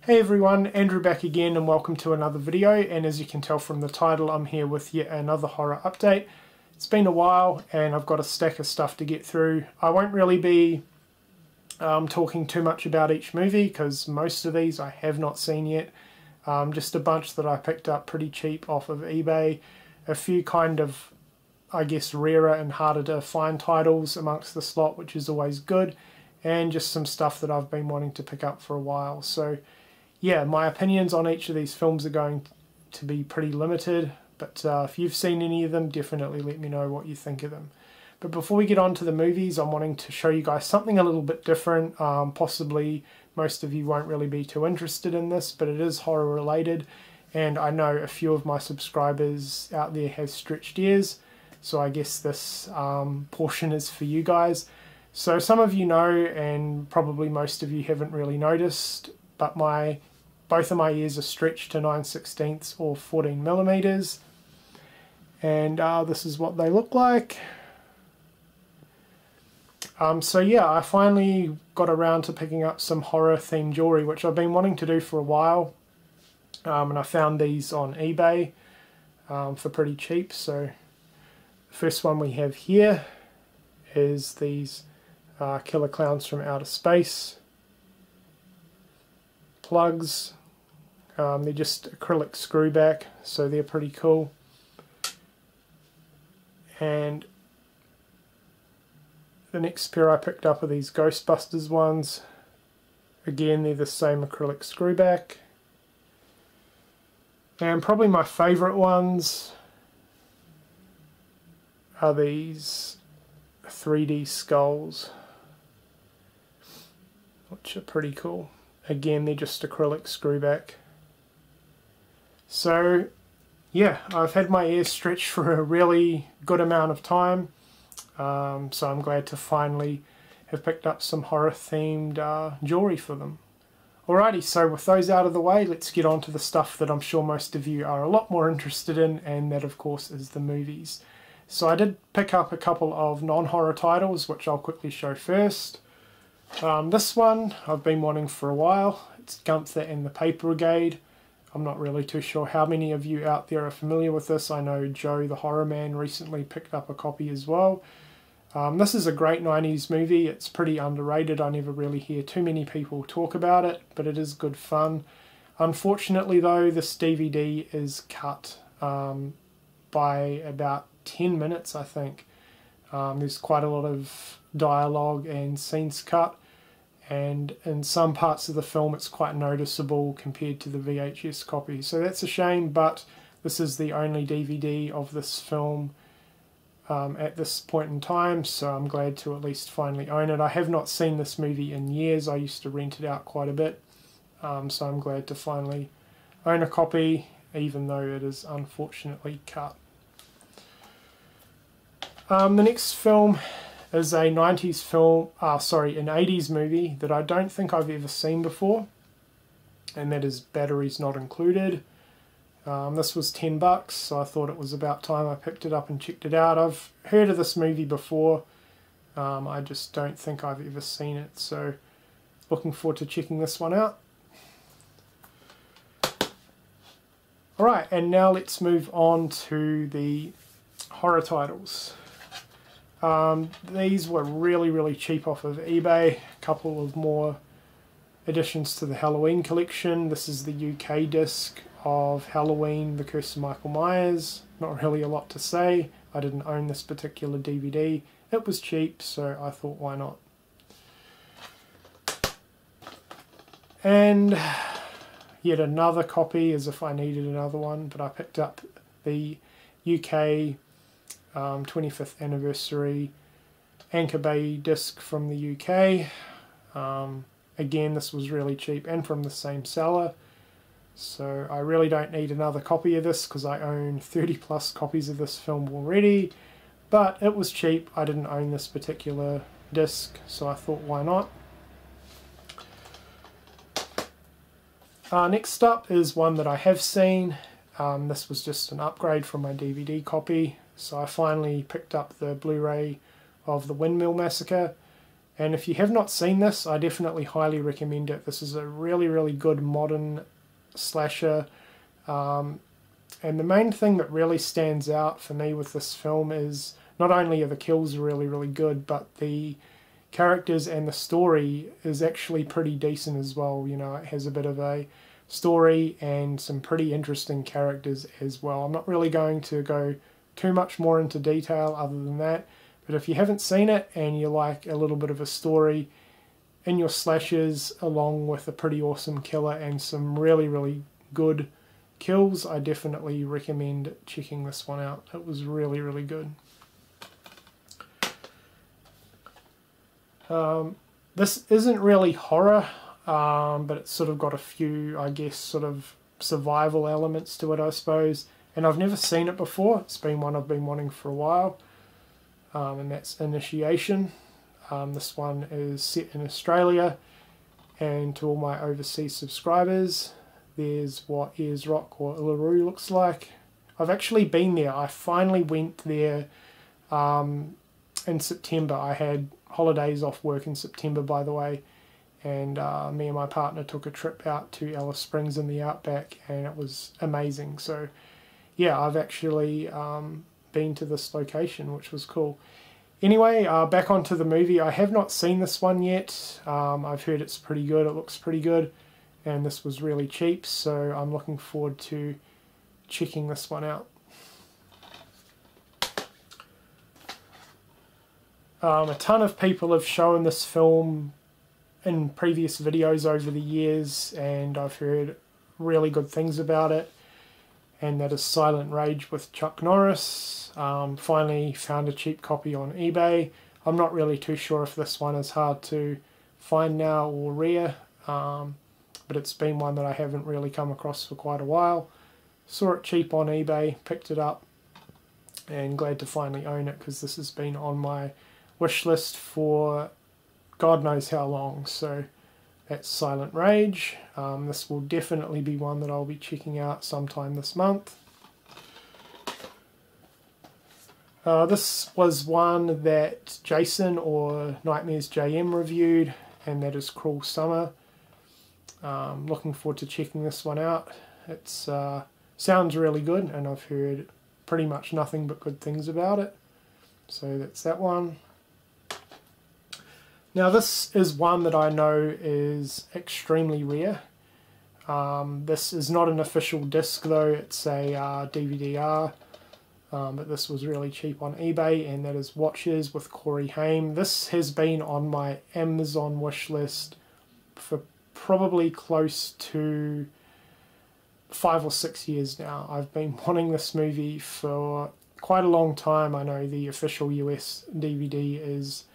Hey everyone, Andrew back again and welcome to another video, and as you can tell from the title I'm here with yet another horror update. It's been a while and I've got a stack of stuff to get through. I won't really be talking too much about each movie because most of these I have not seen yet. Just a bunch that I picked up pretty cheap off of eBay. A few kind of, I guess, rarer and harder to find titles amongst the slot, which is always good. And just some stuff that I've been wanting to pick up for a while. So yeah, my opinions on each of these films are going to be pretty limited, but if you've seen any of them, definitely let me know what you think of them. But before we get on to the movies, I'm wanting to show you guys something a little bit different. Possibly most of you won't really be too interested in this, but it is horror related, and I know a few of my subscribers out there have stretched ears, so I guess this portion is for you guys. So some of you know, and probably most of you haven't really noticed, but both of my ears are stretched to 9/16 or 14mm, and this is what they look like. So yeah, I finally got around to picking up some horror themed jewelry, which I've been wanting to do for a while, and I found these on eBay for pretty cheap. So the first one we have here is these Killer Clowns from Outer Space plugs. They're just acrylic screwback, so they're pretty cool. And the next pair I picked up are these Ghostbusters ones. Again, they're the same acrylic screwback. And probably my favourite ones are these 3D skulls, which are pretty cool. Again, they're just acrylic screwback. So yeah, I've had my ears stretched for a really good amount of time, so I'm glad to finally have picked up some horror themed jewelry for them. Alrighty, so with those out of the way, let's get on to the stuff that I'm sure most of you are a lot more interested in, and that of course is the movies. So I did pick up a couple of non-horror titles, which I'll quickly show first. This one I've been wanting for a while. It's Gump and the Paper Brigade. I'm not really too sure how many of you out there are familiar with this. I know Joe the Horror Man recently picked up a copy as well. This is a great 90s movie. It's pretty underrated. I never really hear too many people talk about it, but it is good fun. Unfortunately though, this DVD is cut by about 10 minutes, I think. There's quite a lot of dialogue and scenes cut, and in some parts of the film it's quite noticeable compared to the VHS copy. So that's a shame, but this is the only DVD of this film at this point in time, so I'm glad to at least finally own it. I have not seen this movie in years. I used to rent it out quite a bit, so I'm glad to finally own a copy, even though it is unfortunately cut. The next film is a 90s film, an 80s movie that I don't think I've ever seen before, and that is Batteries Not Included. This was $10, so I thought it was about time I picked it up and checked it out. I've heard of this movie before, I just don't think I've ever seen it, so looking forward to checking this one out. Alright, and now let's move on to the horror titles. These were really cheap off of eBay. A couple of more additions to the Halloween collection. This is the UK disc of Halloween, The Curse of Michael Myers. Not really a lot to say. I didn't own this particular DVD. It was cheap, so I thought why not. And yet another copy, as if I needed another one, but I picked up the UK 25th anniversary Anchor Bay disc from the UK. Again, this was really cheap and from the same seller, so I really don't need another copy of this because I own 30 plus copies of this film already, but it was cheap. I didn't own this particular disc, so I thought why not. Next up is one that I have seen. This was just an upgrade from my DVD copy. So I finally picked up the Blu-ray of the Windmill Massacre, And if you have not seen this, I definitely highly recommend it. This is a really, really good modern slasher. And the main thing that really stands out for me with this film is not only are the kills really, really good, but the characters and the story is actually pretty decent as well. You know, it has a bit of a story and some pretty interesting characters as well. I'm not really going to go too much more into detail other than that, but if you haven't seen it and you like a little bit of a story in your slashers along with a pretty awesome killer and some really, really good kills, I definitely recommend checking this one out. It was really, really good. This isn't really horror, but it's sort of got a few, I guess, sort of survival elements to it, I suppose. And I've never seen it before. It's been one I've been wanting for a while, and that's Initiation. This one is set in Australia, and to all my overseas subscribers, there's what Ayers Rock or Uluru looks like. I've actually been there. I finally went there in September. I had holidays off work in September, by the way, and me and my partner took a trip out to Alice Springs in the outback, and it was amazing. So yeah, I've actually been to this location, which was cool. Anyway, back onto the movie. I have not seen this one yet. I've heard it's pretty good. It looks pretty good, and this was really cheap, so I'm looking forward to checking this one out. A ton of people have shown this film in previous videos over the years, and I've heard really good things about it, and that is Silent Rage with Chuck Norris. Finally found a cheap copy on eBay. I'm not really too sure if this one is hard to find now or rare, but it's been one that I haven't really come across for quite a while. Saw it cheap on eBay, picked it up, and glad to finally own it, because this has been on my wish list for God knows how long. So that's Silent Rage. This will definitely be one that I'll be checking out sometime this month. This was one that Jason or Nightmares JM reviewed, and that is Cruel Summer. Looking forward to checking this one out. It's sounds really good, and I've heard pretty much nothing but good things about it. So that's that one. Now this is one that I know is extremely rare. This is not an official disc though, it's a DVD-R, but this was really cheap on eBay, and that is Watchers with Corey Haim. This has been on my Amazon wish list for probably close to 5 or 6 years now. I've been wanting this movie for quite a long time. I know the official US DVD is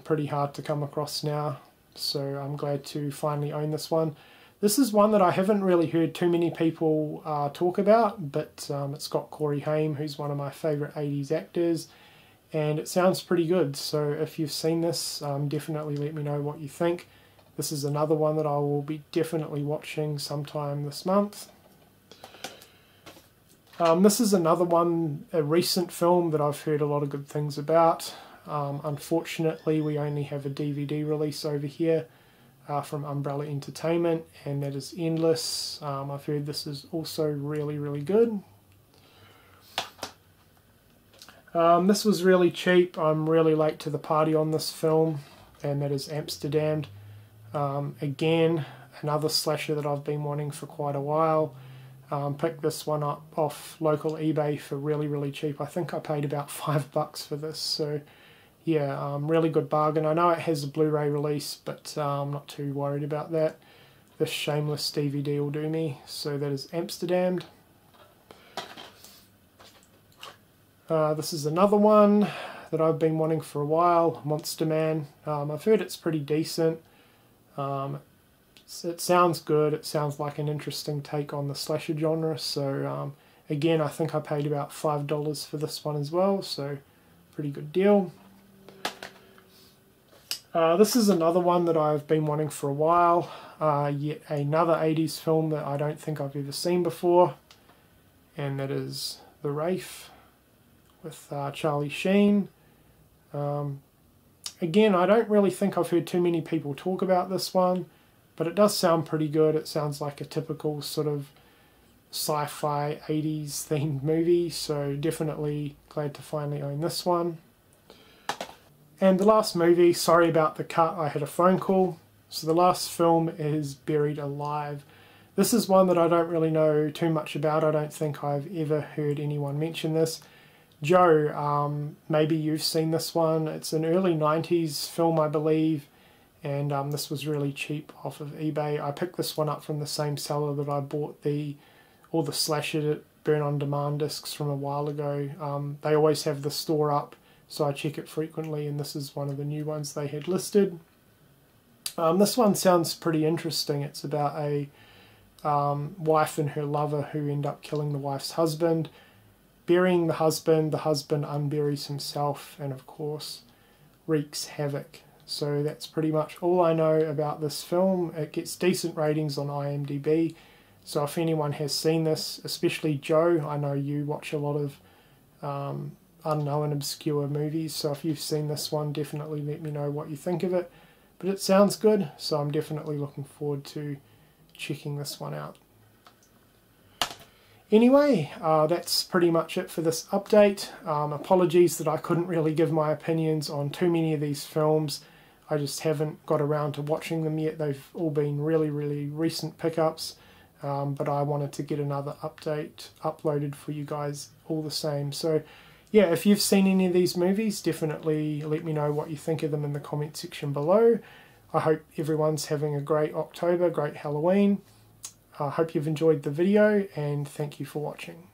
pretty hard to come across now, so I'm glad to finally own this one. This is one that I haven't really heard too many people talk about, but it's got Corey Haim, who's one of my favourite 80s actors, and it sounds pretty good. So if you've seen this, definitely let me know what you think. This is another one that I will be definitely watching sometime this month. This is another one, a recent film that I've heard a lot of good things about. Unfortunately, we only have a DVD release over here from Umbrella Entertainment, and that is Endless. I've heard this is also really, really good. This was really cheap. I'm really late to the party on this film, and that is Amsterdam. Again, another slasher that I've been wanting for quite a while. Picked this one up off local eBay for really, really cheap. I think I paid about $5 for this, so yeah, really good bargain. I know it has a Blu-ray release, but I'm not too worried about that. This shameless DVD will do me. So that is Amsterdam. This is another one that I've been wanting for a while, Monster Man. I've heard it's pretty decent. It sounds good. It sounds like an interesting take on the slasher genre. So again, I think I paid about $5 for this one as well. So pretty good deal. This is another one that I've been wanting for a while, yet another 80s film that I don't think I've ever seen before, and that is The Rafe with Charlie Sheen. Again, I don't really think I've heard too many people talk about this one, but it does sound pretty good. It sounds like a typical sort of sci-fi 80s themed movie, so definitely glad to finally own this one. And the last movie, sorry about the cut, I had a phone call. So the last film is Buried Alive. This is one that I don't really know too much about. I don't think I've ever heard anyone mention this. Joe, maybe you've seen this one. It's an early 90s film, I believe, and this was really cheap off of eBay. I picked this one up from the same seller that I bought all the slasher burn on demand discs from a while ago. They always have the store up, so I check it frequently, and this is one of the new ones they had listed. This one sounds pretty interesting. It's about a wife and her lover who end up killing the wife's husband, burying the husband unburies himself, and of course wreaks havoc. So that's pretty much all I know about this film. It gets decent ratings on IMDb, so if anyone has seen this, especially Joe, I know you watch a lot of unknown, obscure movies, so if you've seen this one, definitely let me know what you think of it. But it sounds good, so I'm definitely looking forward to checking this one out. Anyway, that's pretty much it for this update. Apologies that I couldn't really give my opinions on too many of these films. I just haven't got around to watching them yet. They've all been really recent pickups, but I wanted to get another update uploaded for you guys all the same. So yeah, if you've seen any of these movies, definitely let me know what you think of them in the comment section below. I hope everyone's having a great October, great Halloween. I hope you've enjoyed the video, and thank you for watching.